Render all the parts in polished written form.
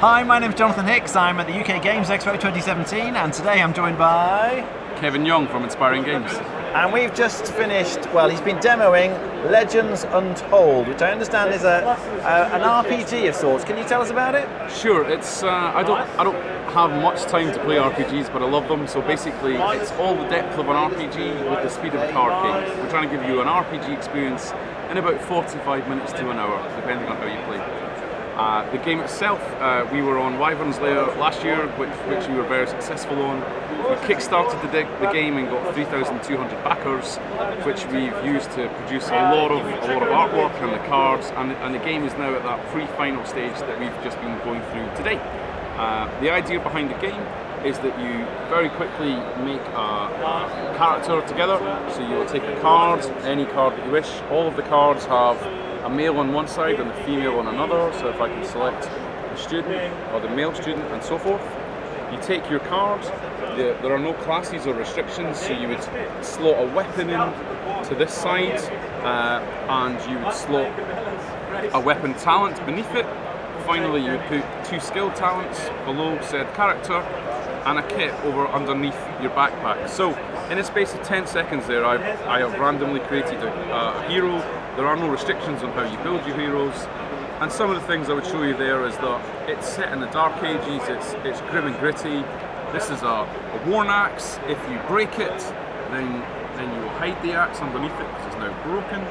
Hi, my name is Jonathan Hicks. I'm at the UK Games Expo 2017, and today I'm joined by Kevin Young from Inspiring Games. And we've just finished, well, he's been demoing Legends Untold, which I understand is an RPG of sorts. Can you tell us about it? Sure, it's I don't have much time to play RPGs, but I love them. So basically, it's all the depth of an RPG with the speed of a card game. We're trying to give you an RPG experience in about 45 minutes to an hour, depending on how you play. The game itself, we were on Wyvern's Lair last year, which we were very successful on. We kickstarted the game and got 3,200 backers, which we've used to produce a lot of artwork and the cards, and the game is now at that pre-final stage that we've just been going through today. The idea behind the game is that you very quickly make a character together. So you'll take a card, any card that you wish. All of the cards have a male on one side and a female on another. So if I can select the student or the male student and so forth. You take your card. There are no classes or restrictions, so you would slot a weapon in to this side, and you would slot a weapon talent beneath it. Finally, you would put 2 skill talents below said character and a kit over underneath your backpack. So, in a space of 10 seconds there, I have randomly created a hero. There are no restrictions on how you build your heroes. And some of the things I would show you there is that it's set in the Dark Ages, it's grim and gritty. This is a worn axe. If you break it, then you will hide the axe underneath it because it's now broken.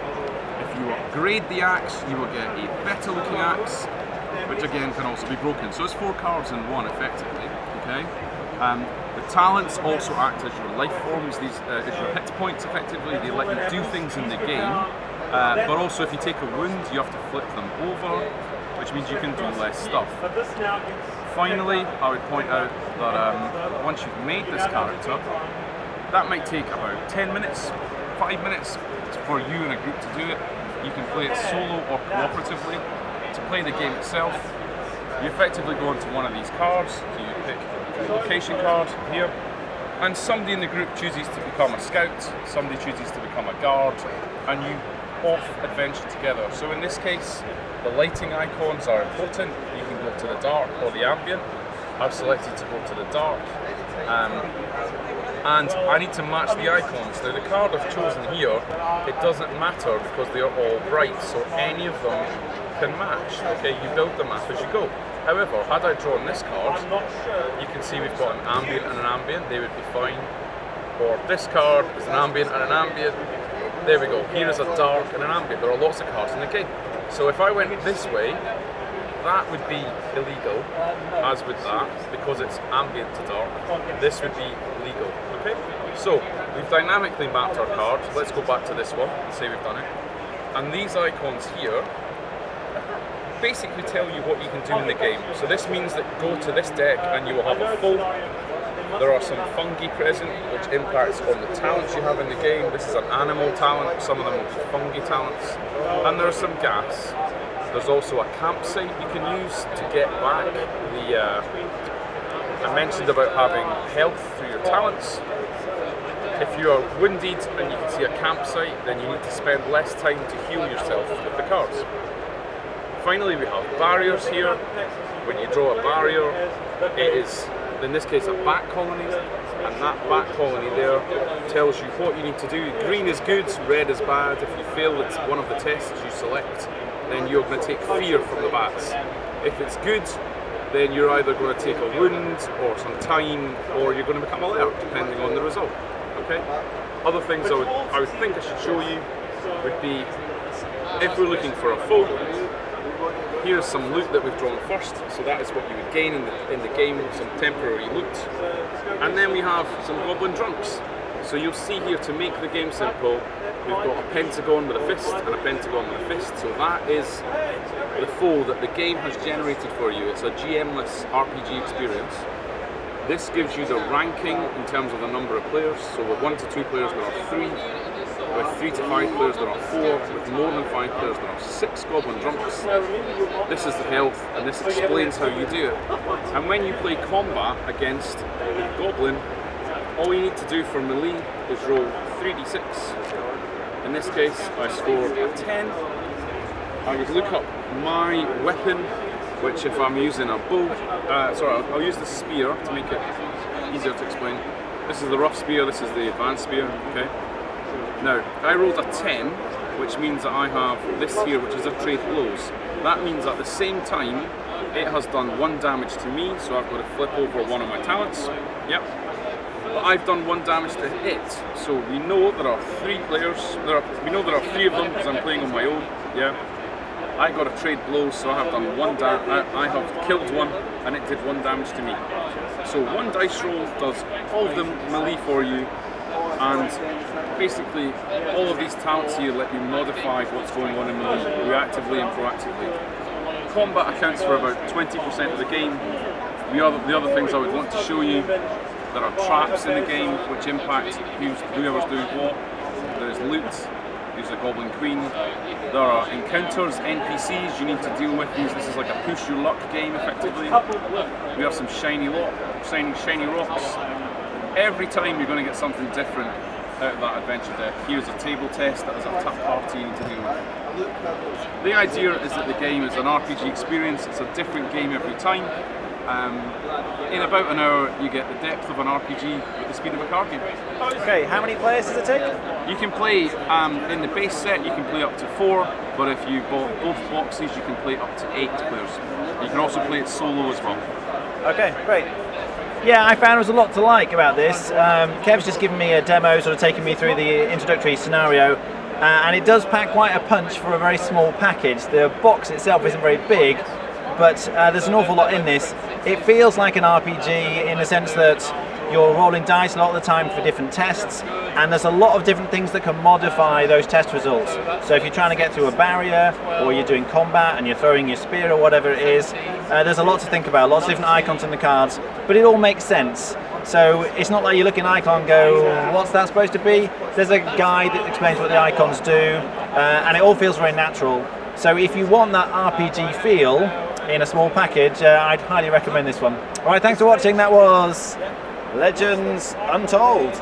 If you upgrade the axe, you will get a better looking axe, which again can also be broken. So it's 4 cards in one effectively, okay? The talents also act as your life forms, these as your hit points effectively. They let you do things in the game, but also if you take a wound, you have to flip them over, which means you can do less stuff. Finally, I would point out that once you've made this character, that might take about 10 minutes, 5 minutes for you and a group to do it. You can play it solo or cooperatively. To play the game itself, you effectively go onto one of these cards, so you pick a location card here, and somebody in the group chooses to become a scout, somebody chooses to become a guard, and you off adventure together. So in this case, the lighting icons are important. You can go to the dark or the ambient. I've selected to go to the dark, and I need to match the icons. Now the card I've chosen here, it doesn't matter because they are all bright, so any of them can match. Okay, you build the map as you go. However, had I drawn this card, you can see we've got an ambient and an ambient, they would be fine. Or this card is an ambient and an ambient. There we go, here is a dark and an ambient. There are lots of cards in the game. So if I went this way, that would be illegal, as would that, because it's ambient to dark. This would be legal, okay? So, we've dynamically mapped our cards. Let's go back to this one and say we've done it. And these icons here basically tell you what you can do in the game. So this means that go to this deck and you will have a full. There are some fungi present, which impacts on the talents you have in the game. This is an animal talent, some of them will be fungi talents. And there's some gas. There's also a campsite you can use to get back the... I mentioned about having health through your talents. If you are wounded and you can see a campsite, then you need to spend less time to heal yourself with the cards. Finally, we have barriers here. When you draw a barrier, it is, in this case, a bat colony, and that bat colony there tells you what you need to do. Green is good, red is bad. If you fail it's one of the tests you select, then you're going to take fear from the bats. If it's good, then you're either going to take a wound or some time, or you're going to become alert, depending on the result. Okay. Other things I would think I should show you would be, if we're looking for a foe, here's some loot that we've drawn first, so that is what you would gain in the game, some temporary loot. And then we have some goblin drunks. So you'll see here, to make the game simple, we've got a pentagon with a fist and a pentagon with a fist, so that is the foe that the game has generated for you. It's a GM-less RPG experience. This gives you the ranking in terms of the number of players, so with 1 to 2 players there are 3, with 3 to 5 players there are 4, with more than 5 players there are 6 goblin drunks. This is the health, and this explains how you do it. And when you play combat against a goblin, all you need to do for melee is roll 3d6. In this case I scored a 10, I would look up my weapon, which if I'm using a bow, I'll use the spear to make it easier to explain. This is the rough spear, this is the advanced spear, okay? Now, I rolled a 10, which means that I have this here, which is a trade blows. That means at the same time, it has done 1 damage to me, so I've got to flip over one of my talents. Yep. But I've done 1 damage to it, so we know there are 3 players. We know there are 3 of them because I'm playing on my own. Yeah. I got a trade blow, so I have done 1 damage. I have killed one, and it did 1 damage to me. So 1 dice roll does all of them melee for you, and basically all of these talents here let you modify what's going on in melee reactively and proactively. Combat accounts for about 20% of the game. The other things I would want to show you, there are traps in the game which impact whoever's doing what. There's loot, there's a Goblin Queen. There are encounters, NPCs you need to deal with. This is like a push your luck game effectively. We have some shiny rocks. Every time you're going to get something different out of that adventure deck. Here's a table test that is a tap party you need to deal with. The idea is that the game is an RPG experience. It's a different game every time. In about an hour, you get the depth of an RPG with the speed of a card game. Okay, how many players does it take? You can play, in the base set, you can play up to 4, but if you bought both boxes, you can play up to 8 players. You can also play it solo as well. Okay, great. Yeah, I found there was a lot to like about this. Kev's just given me a demo, sort of taking me through the introductory scenario, and it does pack quite a punch for a very small package. The box itself isn't very big, but there's an awful lot in this. It feels like an RPG in the sense that you're rolling dice a lot of the time for different tests, and there's a lot of different things that can modify those test results. So if you're trying to get through a barrier, or you're doing combat and you're throwing your spear or whatever it is, there's a lot to think about, lots of different icons in the cards, but it all makes sense. So it's not like you look at an icon and go, what's that supposed to be? There's a guide that explains what the icons do, and it all feels very natural. So if you want that RPG feel in a small package, I'd highly recommend this one. Alright, thanks for watching. That was Legends Untold.